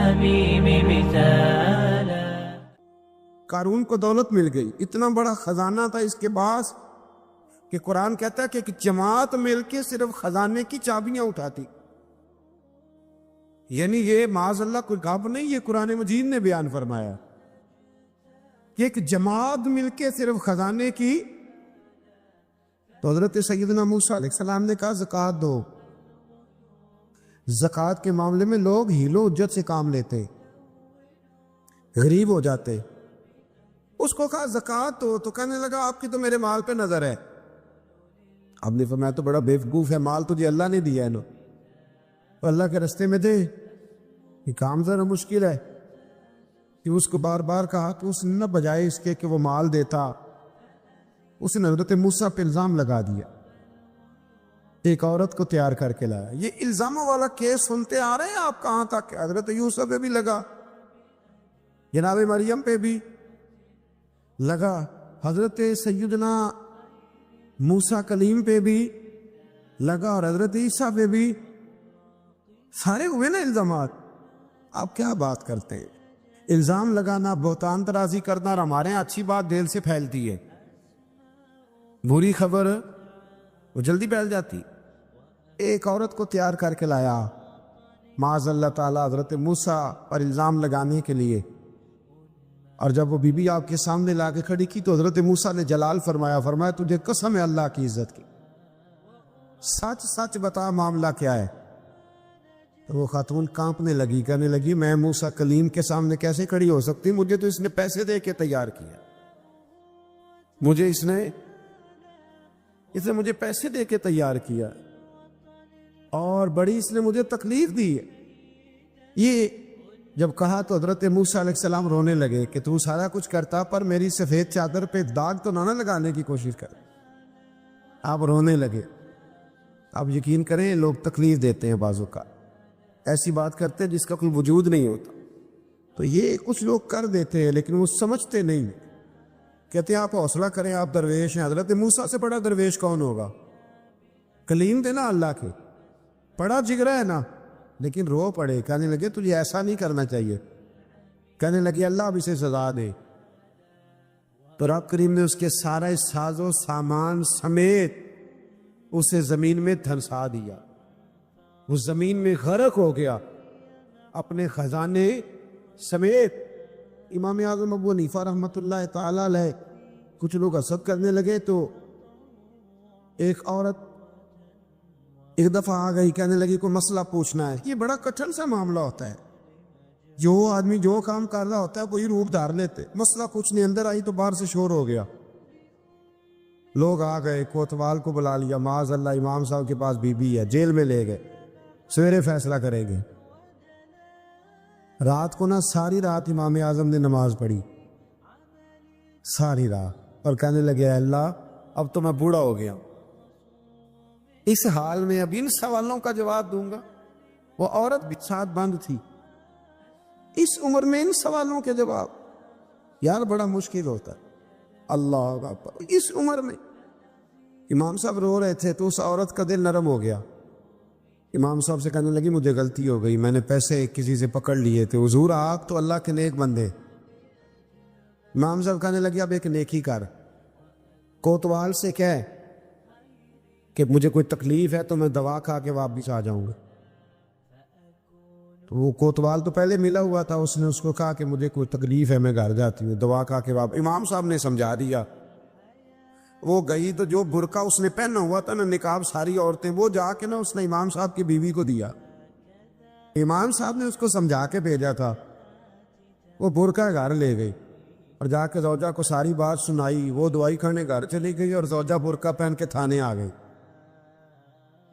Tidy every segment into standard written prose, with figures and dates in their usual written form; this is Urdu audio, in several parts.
الحميم مثالا. قارون کو دولت مل گئی، اتنا بڑا خزانہ تھا اس کے پاس کہ قرآن کہتا ہے کہ ایک جماعت مل کے صرف خزانے کی چابیاں اٹھاتی. یعنی یہ معاذ اللہ کوئی گپ نہیں، یہ قرآن مجید نے بیان فرمایا کہ ایک جماعت مل کے صرف خزانے کی. تو حضرت سیدنا موسیٰ علیہ السلام نے کہا زکوٰۃ دو. زکوٰۃ کے معاملے میں لوگ ہیل و حجت سے کام لیتے، غریب ہو جاتے. اس کو کہا زکوٰۃ دو تو کہنے لگا آپ کی تو میرے مال پہ نظر ہے. اب نے فرمایا تو بڑا بیوقوف ہے، مال تجھے اللہ نے دیا ہے نا، تو اللہ کے رستے میں دے. یہ کام ذرا مشکل ہے کہ اس کو بار بار کہا تو اس نے نہ بجائے اس کے کہ وہ مال دیتا، اس نے حضرت موسیٰ پہ الزام لگا دیا. ایک عورت کو تیار کر کے لایا. یہ الزاموں والا کیس سنتے آ رہے ہیں آپ کہاں تک؟ حضرت یوسف پہ بھی لگا، جناب مریم پہ بھی لگا، حضرت سیدنا موسیٰ کلیم پہ بھی لگا، اور حضرت عیسیٰ پہ بھی. سارے ہوئے نا الزامات. آپ کیا بات کرتے ہیں؟ الزام لگانا، بہتان ترازی کرنا، اور ہمارے یہاں اچھی بات دل سے پھیلتی ہے، بری خبر وہ جلدی پھیل جاتی. ایک عورت کو تیار کر کے لایا معاذ اللہ تعالیٰ حضرت موسیٰ پر الزام لگانے کے لیے. اور جب وہ بی بی آپ کے سامنے لا کے کھڑی کی تو حضرت موسیٰ نے جلال فرمایا تجھے قسم ہے اللہ کی عزت کی، سچ سچ بتا معاملہ کیا ہے. تو وہ خاتون کانپنے لگی، کہنے لگی میں موسیٰ کلیم کے سامنے کیسے کھڑی ہو سکتی، مجھے تو اس نے پیسے دے کے تیار کیا، مجھے اس نے مجھے پیسے دے کے تیار کیا، اور بڑی اس نے مجھے تکلیف دی ہے. یہ جب کہا تو حضرت موسیٰ علیہ السلام رونے لگے کہ تو سارا کچھ کرتا پر میری سفید چادر پہ داغ تو نہ لگانے کی کوشش کر. آپ رونے لگے. آپ یقین کریں لوگ تکلیف دیتے ہیں، بعضوں کا ایسی بات کرتے ہیں جس کا کوئی وجود نہیں ہوتا. تو یہ کچھ لوگ کر دیتے ہیں لیکن وہ سمجھتے نہیں. کہتے ہیں آپ حوصلہ کریں، آپ درویش ہیں. حضرت موسیٰ سے بڑا درویش کون ہوگا؟ کلیم تھے نا اللہ کے، بڑا جگرا ہے نا. لیکن رو پڑے، کہنے لگے تجھے ایسا نہیں کرنا چاہیے. کہنے لگے اللہ اب اسے سزا دے. تو رب کریم نے اس کے سارا ساز و سامان سمیت اسے زمین میں دھنسا دیا. وہ زمین میں غرق ہو گیا اپنے خزانے سمیت. امام اعظم ابو حنیفہ رحمۃ اللہ تعالی علیہ کچھ لوگ حسد کرنے لگے تو ایک عورت ایک دفعہ آ گئی، کہنے لگی کوئی مسئلہ پوچھنا ہے. یہ بڑا کٹھن سا معاملہ ہوتا ہے، جو آدمی جو کام کر رہا ہوتا ہے وہی روپ دھار لیتے. مسئلہ کچھ نہیں، اندر آئی تو باہر سے شور ہو گیا. لوگ آ گئے، کوتوال کو بلا لیا، معاذ اللہ امام صاحب کے پاس بی بی ہے، جیل میں لے گئے، سویرے فیصلہ کریں گے. رات کو نا ساری رات امام اعظم نے نماز پڑھی، ساری رات، اور کہنے لگے اللہ اب تو میں بوڑھا ہو گیا، اس حال میں اب ان سوالوں کا جواب دوں گا. وہ عورت بھی ساتھ بند تھی، اس عمر میں ان سوالوں کے جواب یار بڑا مشکل ہوتا ہے. اللہ اکبر. اس عمر میں امام صاحب رو رہے تھے تو اس عورت کا دل نرم ہو گیا. امام صاحب سے کہنے لگی مجھے غلطی ہو گئی، میں نے پیسے کسی سے پکڑ لیے تھے. حضور آپ تو اللہ کے نیک بندے. امام صاحب کہنے لگی اب ایک نیکی کر، کوتوال سے کہہ کہ مجھے کوئی تکلیف ہے تو میں دوا کھا کے واپس آ جاؤں گا. تو وہ کوتوال تو پہلے ملا ہوا تھا، اس نے اس کو کہا کہ مجھے کوئی تکلیف ہے میں گھر جاتی ہوں، دوا کھا کے واپس. امام صاحب نے سمجھا دیا. وہ گئی تو جو برقع اس نے پہنا ہوا تھا نا نقاب ساری عورتیں، وہ جا کے نا اس نے امام صاحب کی بیوی کو دیا. امام صاحب نے اس کو سمجھا کے بھیجا تھا. وہ برقع گھر لے گئی اور جا کے زوجہ کو ساری بات سنائی. وہ دوائی کھانے گھر چلی گئی اور زوجہ برقع پہن کے تھانے آ گئی.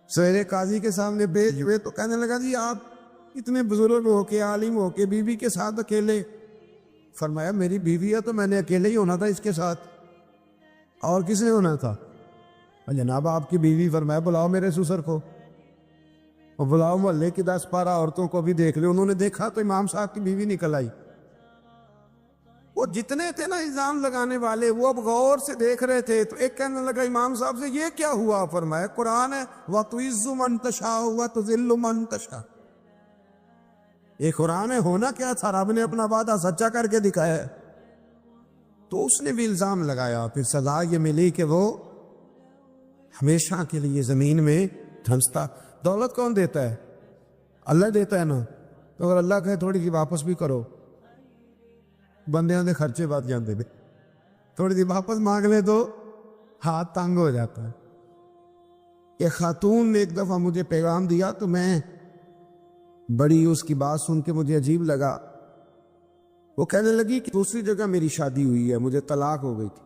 سویرے قاضی کے سامنے بھیج ہوئے تو کہنے لگا جی آپ اتنے بزرگ ہو کے عالم ہو کے بیوی کے ساتھ اکیلے. فرمایا میری بیوی ہے تو میں نے اکیلے ہی ہونا تھا اس کے ساتھ، اور کس نے ہونا تھا؟ جناب آپ کی بیوی. فرمایا بلاؤ میرے سسر کو، اور بلاؤ محلے کی 10-12 عورتوں کو بھی دیکھ لے. انہوں نے دیکھا تو امام صاحب کی بیوی نکل آئی. وہ جتنے تھے نا الزام لگانے والے وہ اب غور سے دیکھ رہے تھے. تو ایک کہنے لگا امام صاحب سے یہ کیا ہوا؟ فرمایا قرآن ہے وَتُعِزُّ مَن تَشَاءُ وَتُذِلُّ مَن تَشَاءُ. یہ قرآن ہے، ہونا کیا تھا؟ رب نے اپنا وعدہ سچا کر کے دکھایا ہے۔ تو اس نے بھی الزام لگایا، پھر سزا یہ ملی کہ وہ ہمیشہ کے لیے زمین میں دھنستا۔ دولت کون دیتا ہے؟ اللہ دیتا ہے نا۔ تو اگر اللہ کہے تھوڑی سی واپس بھی کرو، بندیاں دے خرچے بات جاندے نے، تھوڑی سی واپس مانگ لے تو ہاتھ تنگ ہو جاتا ہے۔ ایک خاتون نے ایک دفعہ مجھے پیغام دیا تو میں بڑی اس کی بات سن کے مجھے عجیب لگا۔ وہ کہنے لگی کہ دوسری جگہ میری شادی ہوئی ہے، مجھے طلاق ہو گئی تھی،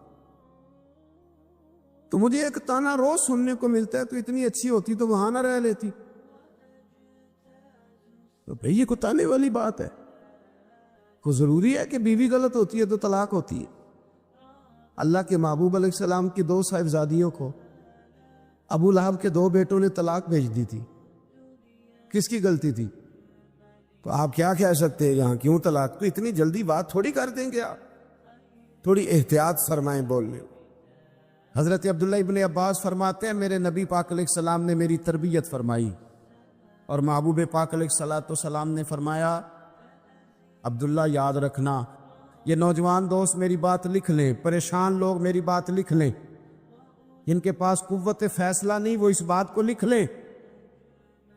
تو مجھے ایک تانا روز سننے کو ملتا ہے تو اتنی اچھی ہوتی تو وہاں نہ رہ لیتی۔ تو بھئی یہ کوئی تانے والی بات ہے؟ کو ضروری ہے کہ بیوی غلط ہوتی ہے تو طلاق ہوتی ہے؟ اللہ کے محبوب علیہ السلام کی 2 صاحبزادیوں کو ابو لہب کے 2 بیٹوں نے طلاق بھیج دی تھی، کس کی غلطی تھی؟ تو آپ کیا کہہ سکتے ہیں یہاں کیوں طلاق؟ تو اتنی جلدی بات تھوڑی کر دیں گے آپ، تھوڑی احتیاط فرمائیں بولنے۔ حضرت عبداللہ ابن عباس فرماتے ہیں میرے نبی پاک علیہ السلام نے میری تربیت فرمائی، اور محبوب پاک علیہ السلام نے فرمایا عبداللہ یاد رکھنا، یہ نوجوان دوست میری بات لکھ لیں، پریشان لوگ میری بات لکھ لیں، جن کے پاس قوت فیصلہ نہیں وہ اس بات کو لکھ لیں۔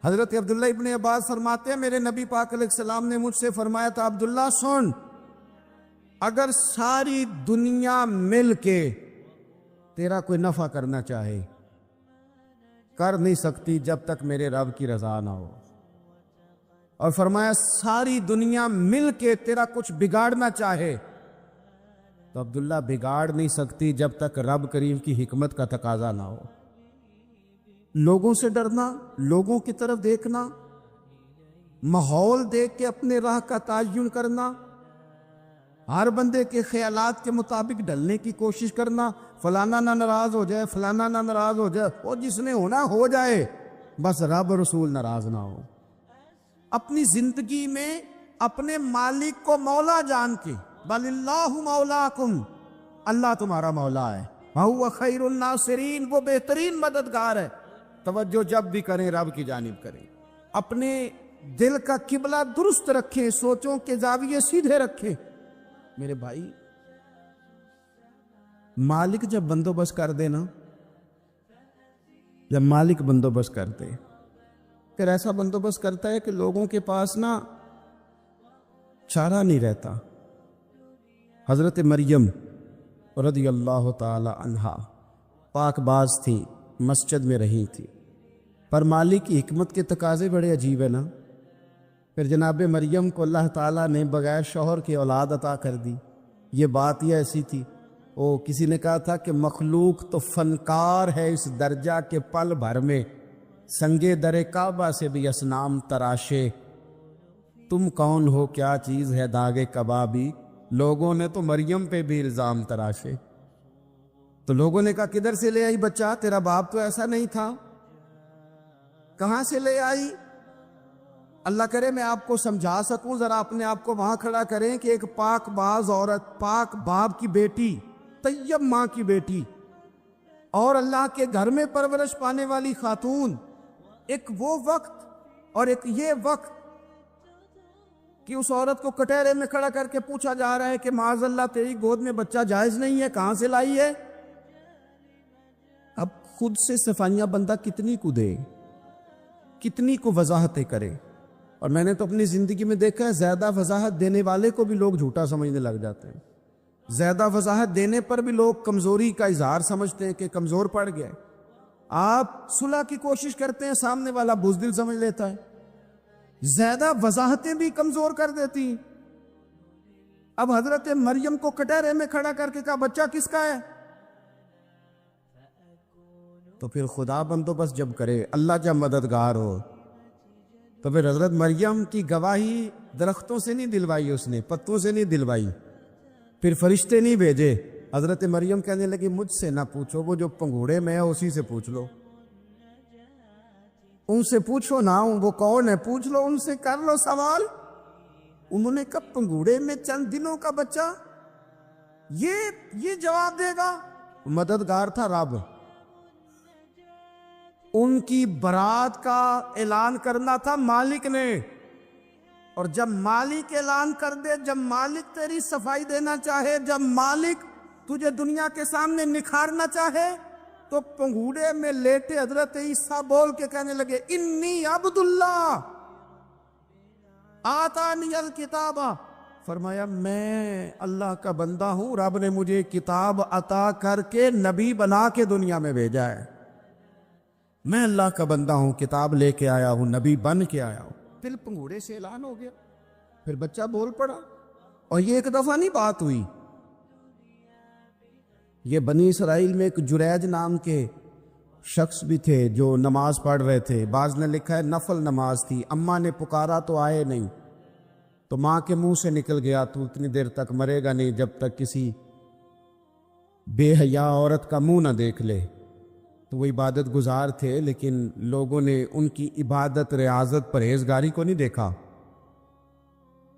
حضرت عبداللہ ابن عباس فرماتے ہیں میرے نبی پاک علیہ السلام نے مجھ سے فرمایا تھا عبداللہ سن، اگر ساری دنیا مل کے تیرا کوئی نفع کرنا چاہے کر نہیں سکتی جب تک میرے رب کی رضا نہ ہو، اور فرمایا ساری دنیا مل کے تیرا کچھ بگاڑنا چاہے تو عبداللہ بگاڑ نہیں سکتی جب تک رب کریم کی حکمت کا تقاضا نہ ہو۔ لوگوں سے ڈرنا، لوگوں کی طرف دیکھنا، ماحول دیکھ کے اپنے راہ کا تعین کرنا، ہر بندے کے خیالات کے مطابق ڈھلنے کی کوشش کرنا، فلانا نہ ناراض ہو جائے، فلانا نہ ناراض ہو جائے، وہ جس نے ہونا ہو جائے، بس رب رسول ناراض نہ ہو۔ اپنی زندگی میں اپنے مالک کو مولا جان کے، بل اللہ مولاکم، اللہ تمہارا مولا ہے، وَهُوَ خَيْرُ النَّاصِرِينَ، وہ بہترین مددگار ہے۔ توجہ جب بھی کریں رب کی جانب کریں، اپنے دل کا قبلہ درست رکھیں، سوچوں کے زاویے سیدھے رکھیں۔ میرے بھائی، مالک جب بندوبست کر دے نا، جب مالک بندوبست کر دے پھر ایسا بندوبست کرتا ہے کہ لوگوں کے پاس نا چارہ نہیں رہتا۔ حضرت مریم رضی اللہ تعالی عنہا پاک باز تھی، مسجد میں رہی تھی، پر مالک کی حکمت کے تقاضے بڑے عجیب ہے نا۔ پھر جناب مریم کو اللہ تعالیٰ نے بغیر شوہر کی اولاد عطا کر دی۔ یہ بات ہی ایسی تھی، کسی نے کہا تھا کہ مخلوق تو فنکار ہے اس درجہ کے پل بھر میں سنگے در کعبہ سے بھی اصنام تراشے، تم کون ہو کیا چیز ہے داغے کبابی، لوگوں نے تو مریم پہ بھی الزام تراشے۔ تو لوگوں نے کہا کدھر سے لے آئی بچہ، تیرا باپ تو ایسا نہیں تھا، کہاں سے لے آئی؟ اللہ کرے میں آپ کو سمجھا سکوں، ذرا اپنے آپ کو وہاں کھڑا کریں کہ ایک پاک باز عورت، پاک باپ کی بیٹی، طیب ماں کی بیٹی، اور اللہ کے گھر میں پرورش پانے والی خاتون، ایک وہ وقت اور ایک یہ وقت کہ اس عورت کو کٹہرے میں کھڑا کر کے پوچھا جا رہا ہے کہ معاذ اللہ تیری گود میں بچہ جائز نہیں ہے، کہاں سے لائی ہے؟ اب خود سے صفائیاں بندہ کتنی کو دے، کتنی کو وضاحتیں کرے۔ اور میں نے تو اپنی زندگی میں دیکھا ہے زیادہ وضاحت دینے والے کو بھی لوگ جھوٹا سمجھنے لگ جاتے ہیں، زیادہ وضاحت دینے پر بھی لوگ کمزوری کا اظہار سمجھتے ہیں کہ کمزور پڑ گئے۔ آپ صلح کی کوشش کرتے ہیں، سامنے والا بزدل سمجھ لیتا ہے، زیادہ وضاحتیں بھی کمزور کر دیتی ہیں۔ اب حضرت مریم کو کٹہرے میں کھڑا کر کے کہا بچہ کس کا ہے؟ تو پھر خدا بندوبست جب کرے، اللہ جب مددگار ہو، تو پھر حضرت مریم کی گواہی درختوں سے نہیں دلوائی، اس نے پتوں سے نہیں دلوائی، پھر فرشتے نہیں بھیجے۔ حضرت مریم کہنے لگی مجھ سے نہ پوچھو، وہ جو پنگوڑے میں ہے اسی سے پوچھ لو، ان سے پوچھو نا، وہ کون ہے پوچھ لو، ان سے کر لو سوال۔ انہوں نے کب پنگوڑے میں چند دنوں کا بچہ یہ جواب دے گا؟ مددگار تھا رب، ان کی برات کا اعلان کرنا تھا مالک نے، اور جب مالک اعلان کر دے، جب مالک تیری صفائی دینا چاہے، جب مالک تجھے دنیا کے سامنے نکھارنا چاہے، تو پنگوڑے میں لیٹے حضرت عیسیٰ بول کے کہنے لگے انی عبداللہ آتانی الکتاب، فرمایا میں اللہ کا بندہ ہوں، رب نے مجھے کتاب عطا کر کے نبی بنا کے دنیا میں بھیجا ہے، میں اللہ کا بندہ ہوں، کتاب لے کے آیا ہوں، نبی بن کے آیا ہوں۔ پھر پنگوڑے سے اعلان ہو گیا، پھر بچہ بول پڑا، اور یہ ایک دفعہ نہیں بات ہوئی۔ یہ بنی اسرائیل میں ایک جریج نام کے شخص بھی تھے جو نماز پڑھ رہے تھے، بعض نے لکھا ہے نفل نماز تھی، اماں نے پکارا تو آئے نہیں، تو ماں کے منہ سے نکل گیا تو اتنی دیر تک مرے گا نہیں جب تک کسی بے حیا عورت کا منہ نہ دیکھ لے۔ تو وہ عبادت گزار تھے، لیکن لوگوں نے ان کی عبادت، ریاضت، پرہیزگاری کو نہیں دیکھا،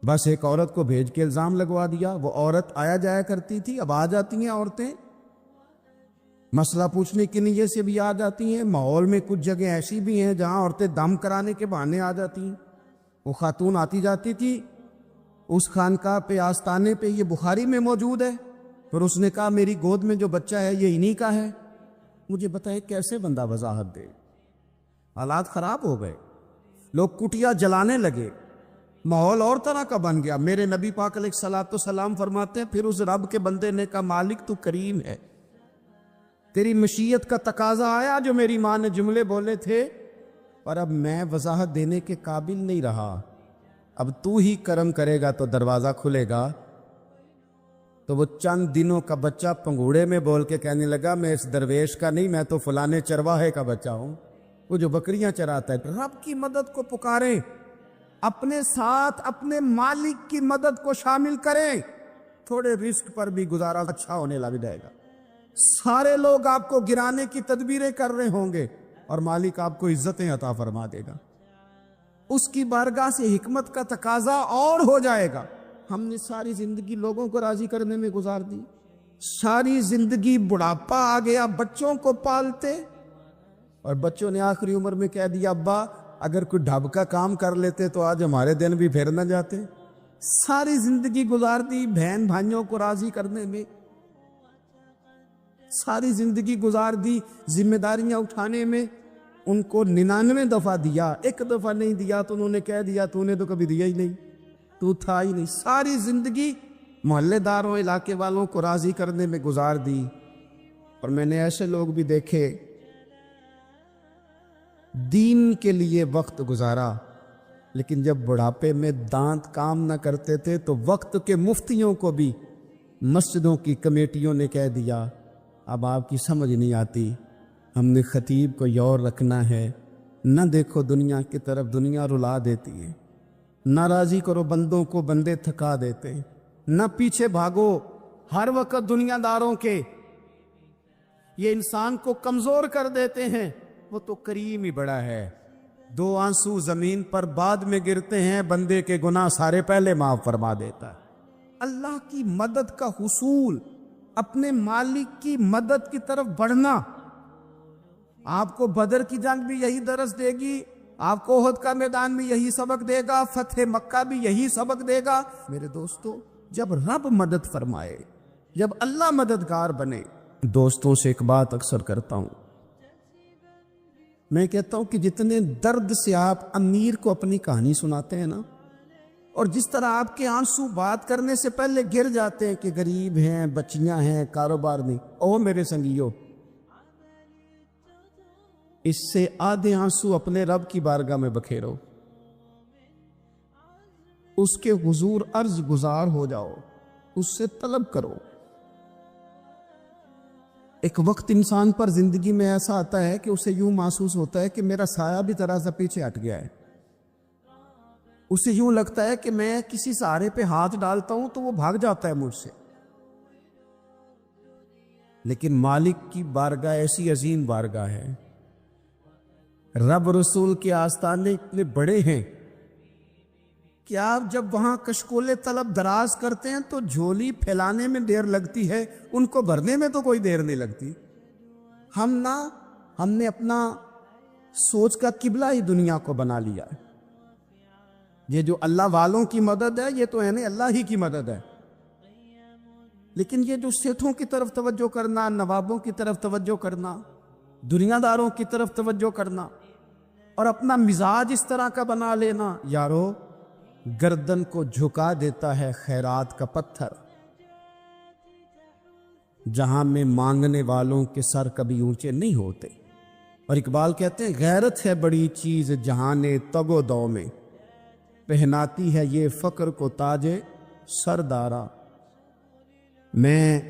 بس ایک عورت کو بھیج کے الزام لگوا دیا۔ وہ عورت آیا جایا کرتی تھی، اب آ جاتی ہیں عورتیں، مسئلہ پوچھنے کی نیت سے بھی آ جاتی ہیں۔ ماحول میں کچھ جگہ ایسی بھی ہیں جہاں عورتیں دم کرانے کے بہانے آ جاتی ہیں۔ وہ خاتون آتی جاتی تھی اس خانقاہ پہ، آستانے پہ، یہ بخاری میں موجود ہے، پھر اس نے کہا میری گود میں جو بچہ ہے یہ انہی کا ہے۔ مجھے بتائے کیسے بندہ وضاحت دے؟ حالات خراب ہو گئے، لوگ کٹیا جلانے لگے، ماحول اور طرح کا بن گیا۔ میرے نبی پاک علیہ الصلوۃ والسلام فرماتے ہیں پھر اس رب کے بندے نے کہا مالک تو کریم ہے، تیری مشیت کا تقاضا آیا جو میری ماں نے جملے بولے تھے، اور اب میں وضاحت دینے کے قابل نہیں رہا، اب تو ہی کرم کرے گا تو دروازہ کھلے گا۔ تو وہ چند دنوں کا بچہ پنگوڑے میں بول کے کہنے لگا میں اس درویش کا نہیں، میں تو فلانے چرواہے کا بچہ ہوں، وہ جو بکریاں چراتا ہے۔ رب کی مدد کو پکاریں، اپنے ساتھ اپنے مالک کی مدد کو شامل کریں، تھوڑے رزق پر بھی گزارا اچھا ہونے لگ جائے گا۔ سارے لوگ آپ کو گرانے کی تدبیریں کر رہے ہوں گے اور مالک آپ کو عزتیں عطا فرما دے گا، اس کی بارگاہ سے حکمت کا تقاضا اور ہو جائے گا۔ ہم نے ساری زندگی لوگوں کو راضی کرنے میں گزار دی، ساری زندگی بڑھاپا آ گیا بچوں کو پالتے، اور بچوں نے آخری عمر میں کہہ دیا ابا اگر کوئی ڈھب کا کام کر لیتے تو آج ہمارے دن بھی پھر نہ جاتے۔ ساری زندگی گزار دی بہن بھائیوں کو راضی کرنے میں، ساری زندگی گزار دی ذمہ داریاں اٹھانے میں، ان کو 99 دفعہ دیا، ایک دفعہ نہیں دیا تو انہوں نے کہہ دیا تو نے تو کبھی دیا ہی نہیں، تو تھا ہی نہیں۔ ساری زندگی محلے داروں، علاقے والوں کو راضی کرنے میں گزار دی۔ اور میں نے ایسے لوگ بھی دیکھے دین کے لیے وقت گزارا، لیکن جب بڑھاپے میں دانت کام نہ کرتے تھے تو وقت کے مفتیوں کو بھی مسجدوں کی کمیٹیوں نے کہہ دیا اب آپ کی سمجھ نہیں آتی، ہم نے خطیب کو یور رکھنا ہے، نہ دیکھو دنیا کی طرف، دنیا رلا دیتی ہے، نہ راضی کرو بندوں کو، بندے تھکا دیتے ہیں، نہ پیچھے بھاگو ہر وقت دنیا داروں کے، یہ انسان کو کمزور کر دیتے ہیں۔ وہ تو کریم ہی بڑا ہے، 2 آنسو زمین پر بعد میں گرتے ہیں، بندے کے گناہ سارے پہلے معاف فرما دیتا ہے۔ اللہ کی مدد کا حصول، اپنے مالک کی مدد کی طرف بڑھنا، آپ کو بدر کی جنگ بھی یہی درس دے گی، آپ کو احد کا میدان بھی یہی سبق دے گا، فتح مکہ بھی یہی سبق دے گا۔ میرے دوستو جب رب مدد فرمائے، جب اللہ مددگار بنے، دوستوں سے ایک بات اکثر کرتا ہوں، میں کہتا ہوں کہ جتنے درد سے آپ امیر کو اپنی کہانی سناتے ہیں نا، اور جس طرح آپ کے آنسو بات کرنے سے پہلے گر جاتے ہیں کہ غریب ہیں، بچیاں ہیں، کاروبار نہیں، او میرے سنگیو، اس سے آدھے آنسو اپنے رب کی بارگاہ میں بکھیرو، اس کے حضور عرض گزار ہو جاؤ، اس سے طلب کرو۔ ایک وقت انسان پر زندگی میں ایسا آتا ہے کہ اسے یوں محسوس ہوتا ہے کہ میرا سایہ بھی ذرا سا پیچھے ہٹ گیا ہے، اسے یوں لگتا ہے کہ میں کسی سہارے پہ ہاتھ ڈالتا ہوں تو وہ بھاگ جاتا ہے مجھ سے، لیکن مالک کی بارگاہ ایسی عظیم بارگاہ ہے، رب رسول کے آستانے اتنے بڑے ہیں کہ آپ جب وہاں کشکول طلب دراز کرتے ہیں تو جھولی پھیلانے میں دیر لگتی ہے، ان کو بھرنے میں تو کوئی دیر نہیں لگتی۔ ہم نے اپنا سوچ کا قبلہ ہی دنیا کو بنا لیا ہے، یہ جو اللہ والوں کی مدد ہے یہ تو ہے نا اللہ ہی کی مدد ہے، لیکن یہ جو سیٹھوں کی طرف توجہ کرنا، نوابوں کی طرف توجہ کرنا، دنیا داروں کی طرف توجہ کرنا اور اپنا مزاج اس طرح کا بنا لینا، یارو گردن کو جھکا دیتا ہے خیرات کا پتھر، جہاں میں مانگنے والوں کے سر کبھی اونچے نہیں ہوتے۔ اور اقبال کہتے ہیں غیرت ہے بڑی چیز جہان تگ و دو میں، پہناتی ہے یہ فقر کو تاج سردارا۔ میں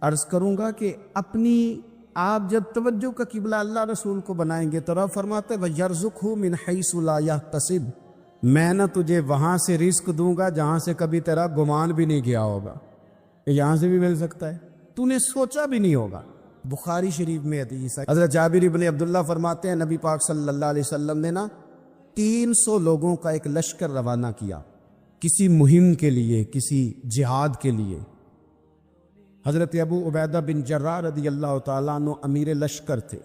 عرض کروں گا کہ اپنی آپ جب توجہ کا قبلہ اللہ رسول کو بنائیں گے تو رب فرماتے ہیں وَيَرْزُقْهُ مِنْ حَيْثُ لَا يَحْتَسِبُ، میں نہ تجھے وہاں سے رزق دوں گا جہاں سے کبھی تیرا گمان بھی نہیں کیا ہوگا، یہاں سے بھی مل سکتا ہے، تو نے سوچا بھی نہیں ہوگا۔ بخاری شریف میں حدیث ہے، حضرت جابر ابن عبداللہ فرماتے ہیں نبی پاک صلی اللہ علیہ وسلم نے نا 300 لوگوں کا ایک لشکر روانہ کیا کسی مہم کے لیے، کسی جہاد کے لیے۔ حضرت ابو عبیدہ بن جراح رضی اللہ تعالیٰ عنہ امیر لشکر تھے۔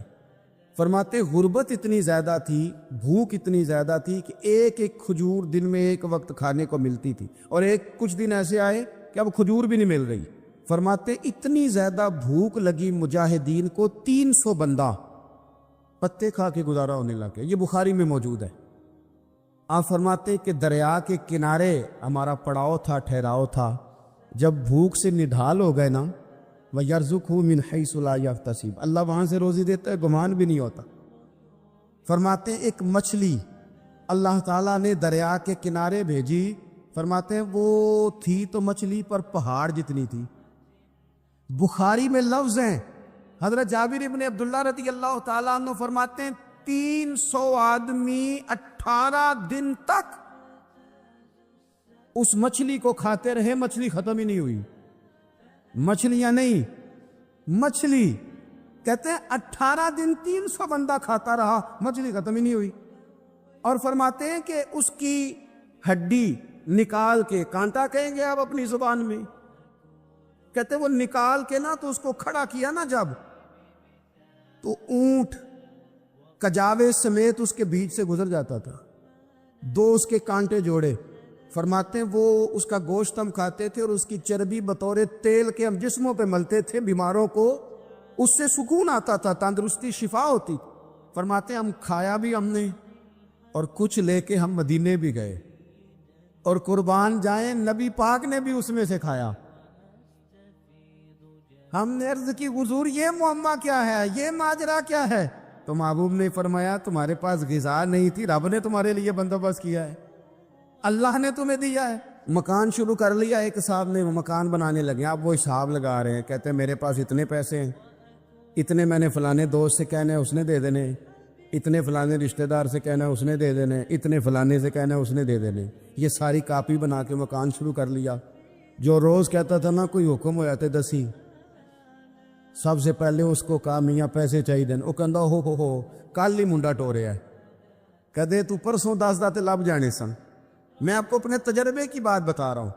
فرماتے غربت اتنی زیادہ تھی، بھوک اتنی زیادہ تھی کہ ایک ایک کھجور دن میں ایک وقت کھانے کو ملتی تھی، اور کچھ دن ایسے آئے کہ اب کھجور بھی نہیں مل رہی۔ فرماتے اتنی زیادہ بھوک لگی مجاہدین کو 300 بندہ پتے کھا کے گزارا ہونے لگے، یہ بخاری میں موجود ہے۔ آپ فرماتے کہ دریا کے کنارے ہمارا پڑاؤ تھا، ٹھہراؤ تھا، جب بھوک سے نڈھال ہو گئے نا وَيَرْزُقْهُ مِنْ حَيْثُ لَا يَحْتَسِبُ، اللہ وہاں سے روزی دیتا ہے گمان بھی نہیں ہوتا۔ فرماتے ہیں ایک مچھلی اللہ تعالیٰ نے دریا کے کنارے بھیجی، فرماتے ہیں وہ تھی تو مچھلی پر پہاڑ جتنی تھی۔ بخاری میں لفظ ہیں، حضرت جابر ابن عبداللہ رضی اللہ تعالیٰ عنہ فرماتے ہیں 300 آدمی 18 دن تک اس مچھلی کو کھاتے رہے، مچھلی ختم ہی نہیں ہوئی۔ مچھلیاں نہیں، مچھلی کہتے ہیں 18 دن 300 بندہ کھاتا رہا، مچھلی ختم ہی نہیں ہوئی۔ اور فرماتے ہیں کہ اس کی ہڈی نکال کے، کانٹا کہیں گے آپ اپنی زبان میں، کہتے ہیں وہ نکال کے نا تو اس کو کھڑا کیا نا جب، تو اونٹ کجاوے سمیت اس کے بیچ سے گزر جاتا تھا، 2 اس کے کانٹے جوڑے۔ فرماتے ہیں وہ اس کا گوشت ہم کھاتے تھے اور اس کی چربی بطور تیل کے ہم جسموں پہ ملتے تھے، بیماروں کو اس سے سکون آتا تھا، تندرستی شفا ہوتی۔ فرماتے ہیں ہم کھایا بھی ہم نے، اور کچھ لے کے ہم مدینے بھی گئے، اور قربان جائیں نبی پاک نے بھی اس میں سے کھایا۔ ہم نے عرض کی حضور یہ معمہ کیا ہے، یہ ماجرا کیا ہے؟ تو محبوب نے فرمایا تمہارے پاس غذا نہیں تھی، رب نے تمہارے لیے بندوبست کیا ہے، اللہ نے تمہیں دیا ہے۔ مکان شروع کر لیا، ایک صاحب نے مکان بنانے لگے، آپ وہ حساب لگا رہے ہیں، کہتے ہیں میرے پاس اتنے پیسے ہیں، اتنے میں نے فلانے دوست سے کہنا ہے اس نے دے دینے، اتنے فلانے رشتہ دار سے کہنا ہے اس نے دے دینے، اتنے فلانے سے کہنا ہے اس نے دے دینے۔ یہ ساری کاپی بنا کے مکان شروع کر لیا۔ جو روز کہتا تھا نا کوئی حکم ہو جاتے دسی، سب سے پہلے اس کو کہا میاں پیسے چاہیے دین، وہ کہندا ہو کل ہی منڈا ٹوریا ہے، کدے تو پرسوں 10 داتے لب جانے سن۔ میں آپ کو اپنے تجربے کی بات بتا رہا ہوں۔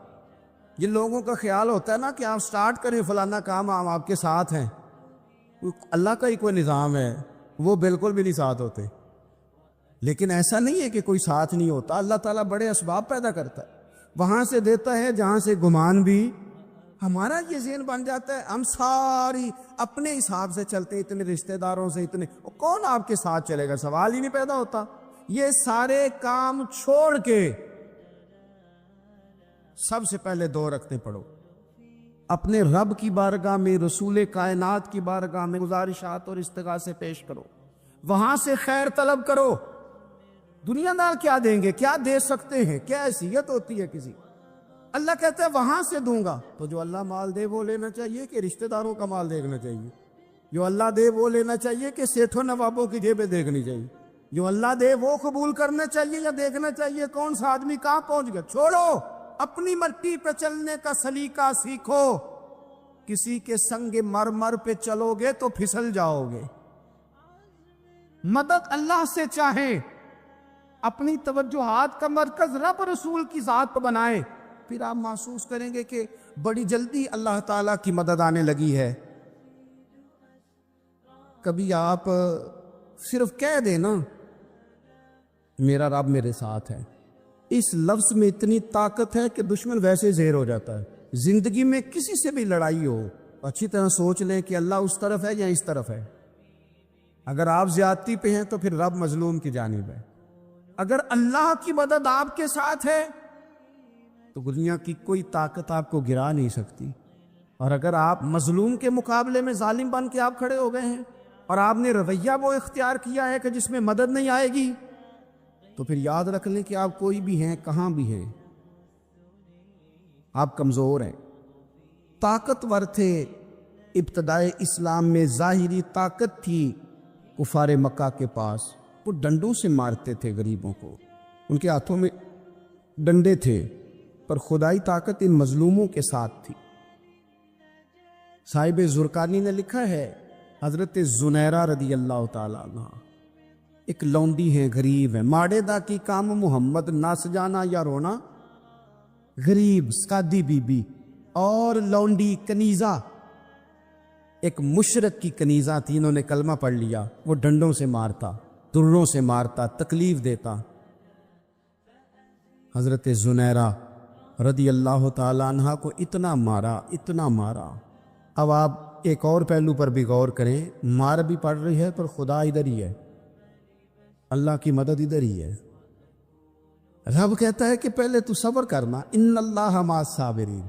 یہ لوگوں کا خیال ہوتا ہے نا کہ آپ سٹارٹ کریں فلانا کام، ہم آپ کے ساتھ ہیں، اللہ کا ہی کوئی نظام ہے، وہ بالکل بھی نہیں ساتھ ہوتے۔ لیکن ایسا نہیں ہے کہ کوئی ساتھ نہیں ہوتا، اللہ تعالیٰ بڑے اسباب پیدا کرتا ہے، وہاں سے دیتا ہے جہاں سے گمان بھی۔ ہمارا یہ ذہن بن جاتا ہے ہم ساری اپنے حساب سے چلتے، اتنے رشتہ داروں سے، اتنے کون آپ کے ساتھ چلے گا، سوال ہی نہیں پیدا ہوتا۔ یہ سارے کام چھوڑ کے سب سے پہلے 2 رکعتیں پڑھو، اپنے رب کی بارگاہ میں، رسول کائنات کی بارگاہ میں گزارشات اور استغاثے پیش کرو، وہاں سے خیر طلب کرو۔ دنیا دار کیا دیں گے، کیا دے سکتے ہیں، کیا حیثیت ہوتی ہے کسی؟ اللہ کہتا ہے وہاں سے دوں گا۔ تو جو اللہ مال دے وہ لینا چاہیے کہ رشتہ داروں کا مال دیکھنا چاہیے؟ جو اللہ دے وہ لینا چاہیے کہ سیٹھوں نوابوں کی جیبیں دیکھنی چاہیے؟ جو اللہ دے وہ قبول کرنا چاہیے یا دیکھنا چاہیے کون سا آدمی کہاں پہنچ گیا؟ چھوڑو، اپنی مٹی پہ چلنے کا سلیقہ سیکھو۔ کسی کے سنگ مرمر پہ چلو گے تو پھسل جاؤ گے۔ مدد اللہ سے چاہیں، اپنی توجہات کا مرکز رب رسول کی ذات پر بنائیں، پھر آپ محسوس کریں گے کہ بڑی جلدی اللہ تعالیٰ کی مدد آنے لگی ہے۔ کبھی آپ صرف کہہ دیں نا میرا رب میرے ساتھ ہے، اس لفظ میں اتنی طاقت ہے کہ دشمن ویسے زہر ہو جاتا ہے. زندگی میں کسی سے بھی لڑائی ہو اچھی طرح سوچ لیں کہ اللہ اس طرف ہے یا اس طرف ہے. اگر آپ زیادتی پہ ہیں تو پھر رب مظلوم کی جانب ہے. اگر اللہ کی مدد آپ کے ساتھ ہے تو دنیا کی کوئی طاقت آپ کو گرا نہیں سکتی. اور اگر آپ مظلوم کے مقابلے میں ظالم بن کے آپ کھڑے ہو گئے ہیں اور آپ نے رویہ وہ اختیار کیا ہے کہ جس میں مدد نہیں آئے گی, تو پھر یاد رکھ لیں کہ آپ کوئی بھی ہیں, کہاں بھی ہیں, آپ کمزور ہیں. طاقتور تھے ابتدائے اسلام میں, ظاہری طاقت تھی کفار مکہ کے پاس. وہ ڈنڈوں سے مارتے تھے غریبوں کو, ان کے ہاتھوں میں ڈنڈے تھے, پر خدائی طاقت ان مظلوموں کے ساتھ تھی. صاحب زرقانی نے لکھا ہے, حضرت زنیرہ رضی اللہ تعالیٰ عنہ ایک لونڈی ہیں, غریب ہیں. ماڑے دا کی کام محمد نس جانا یا رونا, غریب سادی بی بی اور لونڈی کنیزہ, ایک مشرک کی کنیزہ تھی. انہوں نے کلمہ پڑھ لیا. وہ ڈنڈوں سے مارتا, دروں سے مارتا, تکلیف دیتا. حضرت زنیرہ رضی اللہ تعالیٰ عنہ کو اتنا مارا, اتنا مارا. اب آپ ایک اور پہلو پر بھی غور کریں, مار بھی پڑ رہی ہے پر خدا ادھر ہی ہے, اللہ کی مدد ادھر ہی ہے. رب کہتا ہے کہ پہلے تو صبر کرنا, ان اللہ مع الصابرین.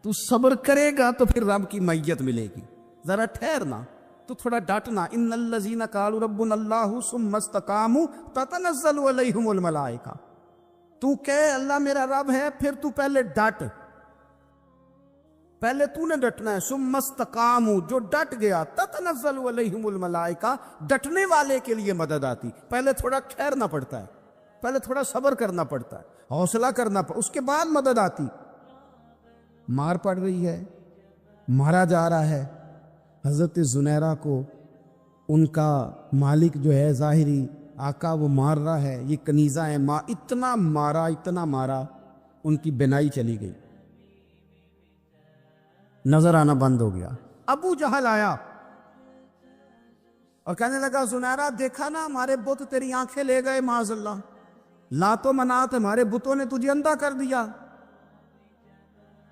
تو صبر کرے گا تو پھر رب کی معیت ملے گی. ذرا ٹھہرنا, تو تھوڑا ڈٹنا. ان الذین قالوا ربنا اللہ ثم استقاموا تتنزل علیہم الملائکہ. تو کہے اللہ میرا رب ہے, پھر تو پہلے ڈٹ, پہلے تو نے ڈٹنا ہے. ثم استقاموا, جو ڈٹ گیا, تتنزل علیہم الملائکہ, ڈٹنے والے کے لیے مدد آتی. پہلے تھوڑا ٹھہرنا پڑتا ہے, پہلے تھوڑا صبر کرنا پڑتا ہے, حوصلہ کرنا پڑتا, اس کے بعد مدد آتی. مار پڑ رہی ہے, مارا جا رہا ہے. حضرت زنیرہ کو ان کا مالک جو ہے ظاہری آقا وہ مار رہا ہے. یہ کنیزہ ہے, اتنا مارا, اتنا مارا, ان کی بینائی چلی گئی, نظر آنا بند ہو گیا. ابو جہل آیا اور کہنے لگا زنیرہ دیکھا نا ہمارے بت تیری آنکھیں لے گئے, معاذ اللہ, لات و منات ہمارے بتوں نے تجھے اندھا کر دیا.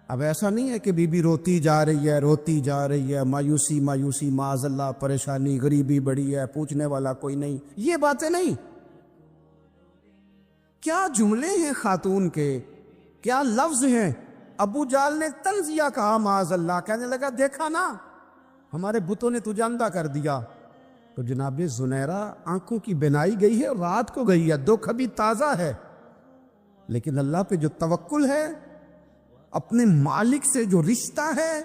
اب ایسا نہیں ہے کہ بی بی روتی جا رہی ہے, روتی جا رہی ہے, مایوسی مایوسی, معاذ اللہ, پریشانی, غریبی بڑی ہے, پوچھنے والا کوئی نہیں, یہ باتیں نہیں. کیا جملے ہیں خاتون کے, کیا لفظ ہیں. ابو جال نے تنزیہ کہا, معاذ اللہ, کہنے لگا دیکھا نا ہمارے بتوں نے تجھے اندھا کر دیا. تو جناب زنیرہ آنکھوں کی بینائی گئی ہے, رات کو گئی ہے, دکھ ابھی تازہ ہے, لیکن اللہ پہ جو توکل ہے, اپنے مالک سے جو رشتہ ہے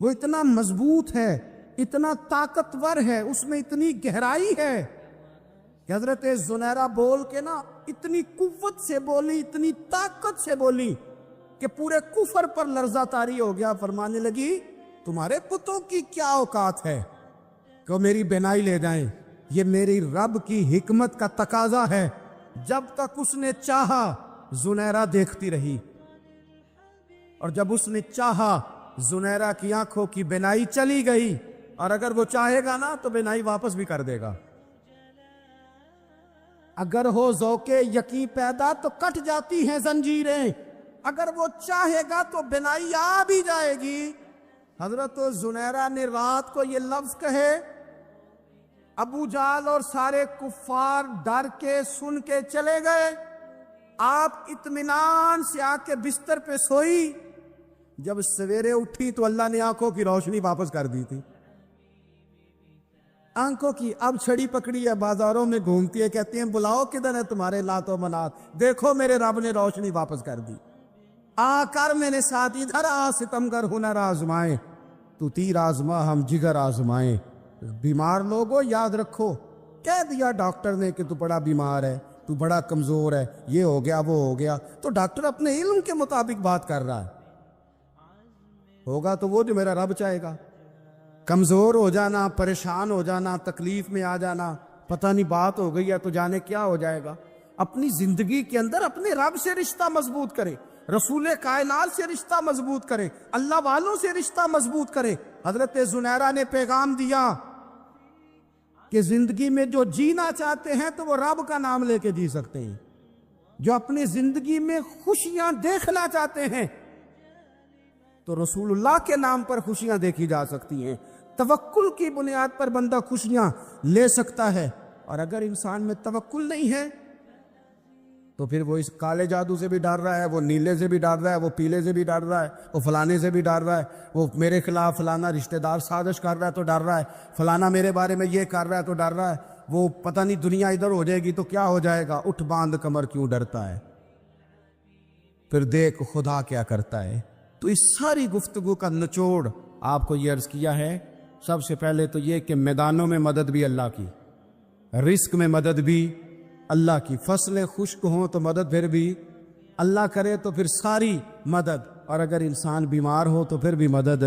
وہ اتنا مضبوط ہے, اتنا طاقتور ہے, اس میں اتنی گہرائی ہے کہ حضرت زنیرہ بول کے نا اتنی قوت سے بولی, اتنی طاقت سے بولی کہ پورے کفر پر لرزہ طاری ہو گیا. فرمانے لگی تمہارے پتوں کی کیا اوقات ہے کہ میری بینائی لے جائیں, یہ میری رب کی حکمت کا تقاضا ہے. جب تک اس نے چاہا زنیرہ دیکھتی رہی, اور جب اس نے چاہا زنیرہ کی آنکھوں کی بینائی چلی گئی, اور اگر وہ چاہے گا نا تو بینائی واپس بھی کر دے گا. اگر ہو ذوق یقین پیدا تو کٹ جاتی ہیں زنجیریں, اگر وہ چاہے گا تو بینائی آ بھی جائے گی. حضرت زنیرہ نے رات کو یہ لفظ کہے, ابو جال اور سارے کفار ڈر کے سن کے چلے گئے. آپ اطمینان سے آ کے بستر پہ سوئی. جب سویرے اٹھی تو اللہ نے آنکھوں کی روشنی واپس کر دی تھی. آنکھوں کی اب چھڑی پکڑی ہے, بازاروں میں گھومتی ہے, کہتی ہیں بلاؤ کدھر ہے تمہارے لات و منات, دیکھو میرے رب نے روشنی واپس کر دی. آ کر میرے ساتھ ادھر آ, ستمگر ہنر آزمائیں, تو تیر آزما ہم جگر آزمائیں. بیمار لوگوں یاد رکھو, کہہ دیا ڈاکٹر نے کہ تو بڑا بیمار ہے, تو بڑا کمزور ہے, یہ ہو گیا وہ ہو گیا, تو ڈاکٹر اپنے علم کے مطابق بات کر رہا ہے. ہوگا تو وہ جو میرا رب چاہے گا. کمزور ہو جانا, پریشان ہو جانا, تکلیف میں آ جانا, پتہ نہیں بات ہو گئی ہے تو جانے کیا ہو جائے گا. اپنی زندگی کے اندر اپنے رب سے رشتہ مضبوط کرے, رسول کائنات سے رشتہ مضبوط کرے, اللہ والوں سے رشتہ مضبوط کرے. حضرت زنیرہ نے پیغام دیا کہ زندگی میں جو جینا چاہتے ہیں تو وہ رب کا نام لے کے جی سکتے ہیں. جو اپنی زندگی میں خوشیاں دیکھنا چاہتے ہیں تو رسول اللہ کے نام پر خوشیاں دیکھی جا سکتی ہیں. توکل کی بنیاد پر بندہ خوشیاں لے سکتا ہے. اور اگر انسان میں توکل نہیں ہے تو پھر وہ اس کالے جادو سے بھی ڈر رہا ہے, وہ نیلے سے بھی ڈر رہا ہے, وہ پیلے سے بھی ڈر رہا ہے, وہ فلانے سے بھی ڈر رہا ہے, وہ میرے خلاف فلانا رشتہ دار سازش کر رہا ہے تو ڈر رہا ہے, فلانا میرے بارے میں یہ کر رہا ہے تو ڈر رہا ہے, وہ پتہ نہیں دنیا ادھر ہو جائے گی تو کیا ہو جائے گا, اٹھ باندھ کمر کیوں ڈرتا ہے, پھر دیکھ خدا کیا کرتا ہے. تو اس ساری گفتگو کا نچوڑ آپ کو یہ عرض کیا ہے. سب سے پہلے تو یہ کہ میدانوں میں مدد بھی اللہ کی, رزق میں مدد بھی اللہ کی, فصلیں خشک ہوں تو مدد پھر بھی اللہ کرے تو پھر ساری مدد, اور اگر انسان بیمار ہو تو پھر بھی مدد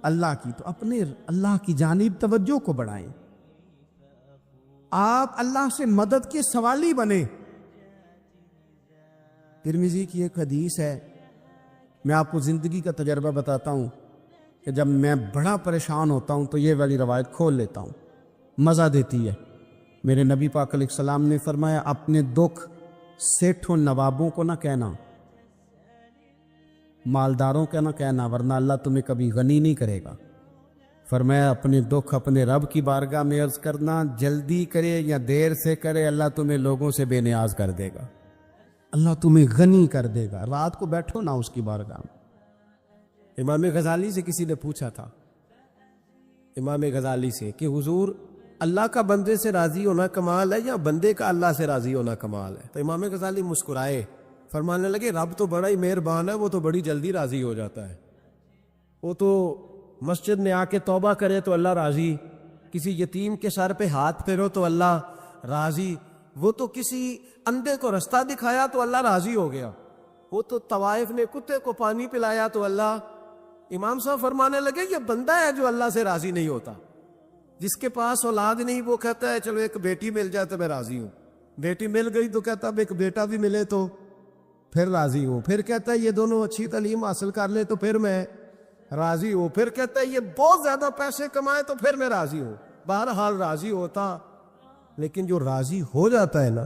اللہ کی. تو اپنے اللہ کی جانب توجہ کو بڑھائیں, آپ اللہ سے مدد کے سوالی بنیں. ترمذی کی ایک حدیث ہے, میں آپ کو زندگی کا تجربہ بتاتا ہوں کہ جب میں بڑا پریشان ہوتا ہوں تو یہ والی روایت کھول لیتا ہوں, مزہ دیتی ہے. میرے نبی پاک علیہ السلام نے فرمایا اپنے دکھ سیٹھوں نوابوں کو نہ کہنا, مالداروں کا نہ کہنا, ورنہ اللہ تمہیں کبھی غنی نہیں کرے گا. فرمایا اپنے دکھ اپنے رب کی بارگاہ میں عرض کرنا, جلدی کرے یا دیر سے کرے اللہ تمہیں لوگوں سے بے نیاز کر دے گا, اللہ تمہیں غنی کر دے گا. رات کو بیٹھو نا اس کی بارگاہ میں. امام غزالی سے کسی نے پوچھا تھا, امام غزالی سے, کہ حضور اللہ کا بندے سے راضی ہونا کمال ہے یا بندے کا اللہ سے راضی ہونا کمال ہے؟ تو امام غزالی مسکرائے, فرمانے لگے رب تو بڑا ہی مہربان ہے, وہ تو بڑی جلدی راضی ہو جاتا ہے. وہ تو مسجد میں آ کے توبہ کرے تو اللہ راضی, کسی یتیم کے سر پہ ہاتھ پھیرو تو اللہ راضی, وہ تو کسی اندھے کو رستہ دکھایا تو اللہ راضی ہو گیا, وہ تو طوائف نے کتے کو پانی پلایا تو اللہ. امام صاحب فرمانے لگے یہ بندہ ہے جو اللہ سے راضی نہیں ہوتا. جس کے پاس اولاد نہیں وہ کہتا ہے چلو ایک بیٹی مل جائے تو میں راضی ہوں, بیٹی مل گئی تو کہتا اب ایک بیٹا بھی ملے تو پھر راضی ہوں, پھر کہتا ہے یہ دونوں اچھی تعلیم حاصل کر لے تو پھر میں راضی ہوں, پھر کہتا ہے یہ بہت زیادہ پیسے کمائے تو پھر میں راضی ہوں. بہرحال راضی ہوتا, لیکن جو راضی ہو جاتا ہے نا,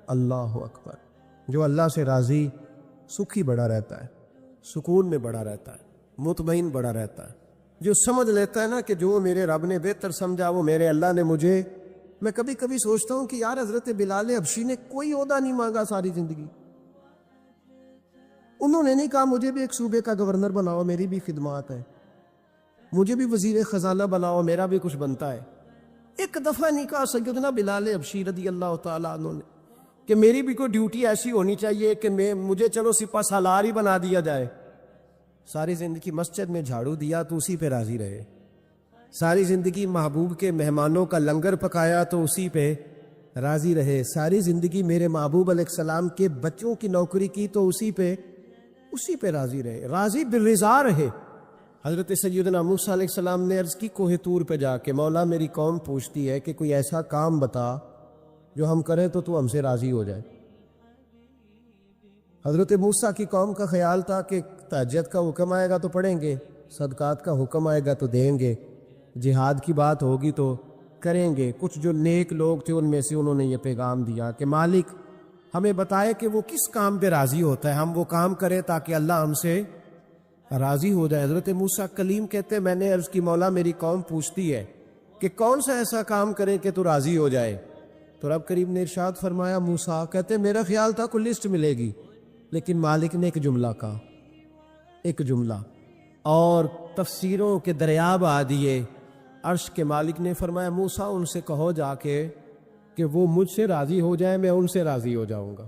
اللہ اکبر, جو اللہ سے راضی سکھی بڑا رہتا ہے, سکون میں بڑا رہتا ہے, مطمئن بڑا رہتا ہے. جو سمجھ لیتا ہے نا کہ جو میرے رب نے بہتر سمجھا وہ میرے اللہ نے مجھے. میں کبھی کبھی سوچتا ہوں کہ یار حضرت بلال حبشی نے کوئی عہدہ نہیں مانگا ساری زندگی, انہوں نے نہیں کہا مجھے بھی ایک صوبے کا گورنر بناؤ میری بھی خدمات ہے, مجھے بھی وزیر خزانہ بناؤ میرا بھی کچھ بنتا ہے. ایک دفعہ نہیں کہا سیدنا بلال حبشی رضی اللہ تعالیٰ عنہ نے کہ میری بھی کوئی ڈیوٹی ایسی ہونی چاہیے کہ مجھے چلو سپہ سالار ہی بنا دیا جائے. ساری زندگی مسجد میں جھاڑو دیا تو اسی پہ راضی رہے, ساری زندگی محبوب کے مہمانوں کا لنگر پکایا تو اسی پہ راضی رہے, ساری زندگی میرے محبوب علیہ السلام کے بچوں کی نوکری کی تو اسی پہ راضی رہے, راضی بالرضا رہے. حضرت سیدنا موسیٰ علیہ السلام نے عرض کی کوہ طور پہ جا کے, مولا میری قوم پوچھتی ہے کہ کوئی ایسا کام بتا جو ہم کریں تو ہم سے راضی ہو جائے. حضرت موسیٰ کی قوم کا خیال تھا کہ تہجد کا حکم آئے گا تو پڑھیں گے, صدقات کا حکم آئے گا تو دیں گے, جہاد کی بات ہوگی تو کریں گے. کچھ جو نیک لوگ تھے ان میں سے انہوں نے یہ پیغام دیا کہ مالک ہمیں بتائے کہ وہ کس کام پہ راضی ہوتا ہے, ہم وہ کام کریں تاکہ اللہ ہم سے راضی ہو جائے. حضرت موسیٰ کلیم کہتے میں نے عرض کی مولا میری قوم پوچھتی ہے کہ کون سا ایسا کام کریں کہ تو راضی ہو جائے. تو رب کریم نے ارشاد فرمایا, موسیٰ کہتے میرا خیال تھا کوئی لسٹ ملے گی, لیکن مالک نے ایک جملہ کہا, ایک جملہ, اور تفسیروں کے دریا بہا دیے. عرش کے مالک نے فرمایا موسیٰ ان سے کہو جا کے کہ وہ مجھ سے راضی ہو جائے, میں ان سے راضی ہو جاؤں گا,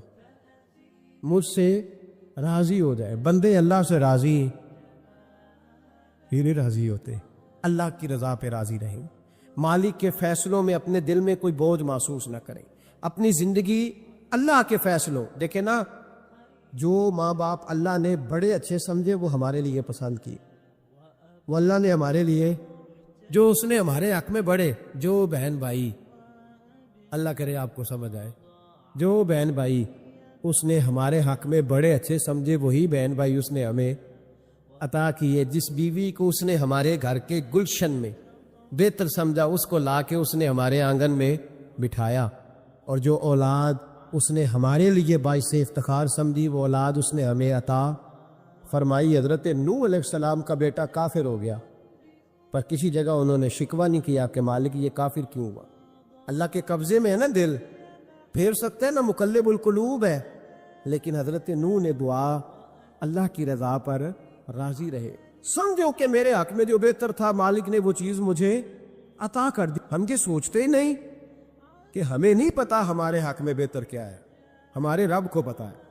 مجھ سے راضی ہو جائے. بندے اللہ سے راضی ہی نہیں راضی ہوتے, اللہ کی رضا پہ راضی رہیں, مالک کے فیصلوں میں اپنے دل میں کوئی بوجھ محسوس نہ کریں, اپنی زندگی اللہ کے فیصلوں. دیکھیں نا, جو ماں باپ اللہ نے بڑے اچھے سمجھے وہ ہمارے لیے پسند کی, وہ اللہ نے ہمارے لیے جو اس نے ہمارے حق میں بڑے, جو بہن بھائی, اللہ کرے آپ کو سمجھ آئے, جو بہن بھائی اس نے ہمارے حق میں بڑے اچھے سمجھے وہی بہن بھائی اس نے ہمیں عطا کیے. جس بیوی کو اس نے ہمارے گھر کے گلشن میں بہتر سمجھا اس کو لا کے اس نے ہمارے آنگن میں بٹھایا, اور جو اولاد اس نے ہمارے لیے باعث افتخار سمجھی، وہ اولاد اس نے ہمیں عطا فرمائی۔ حضرت نوح علیہ السلام کا بیٹا کافر ہو گیا، پر کسی جگہ انہوں نے شکوہ نہیں کیا کہ مالک یہ کافر کیوں ہوا۔ اللہ کے قبضے میں ہے نا دل، پھیر سکتے ہیں نا، مقلب القلوب ہے، لیکن حضرت نوح نے دعا اللہ کی رضا پر راضی رہے، سمجھو کہ میرے حق میں جو بہتر تھا مالک نے وہ چیز مجھے عطا کر دی۔ ہم یہ سوچتے ہی نہیں کہ ہمیں نہیں پتا ہمارے حق میں بہتر کیا ہے، ہمارے رب کو پتا ہے۔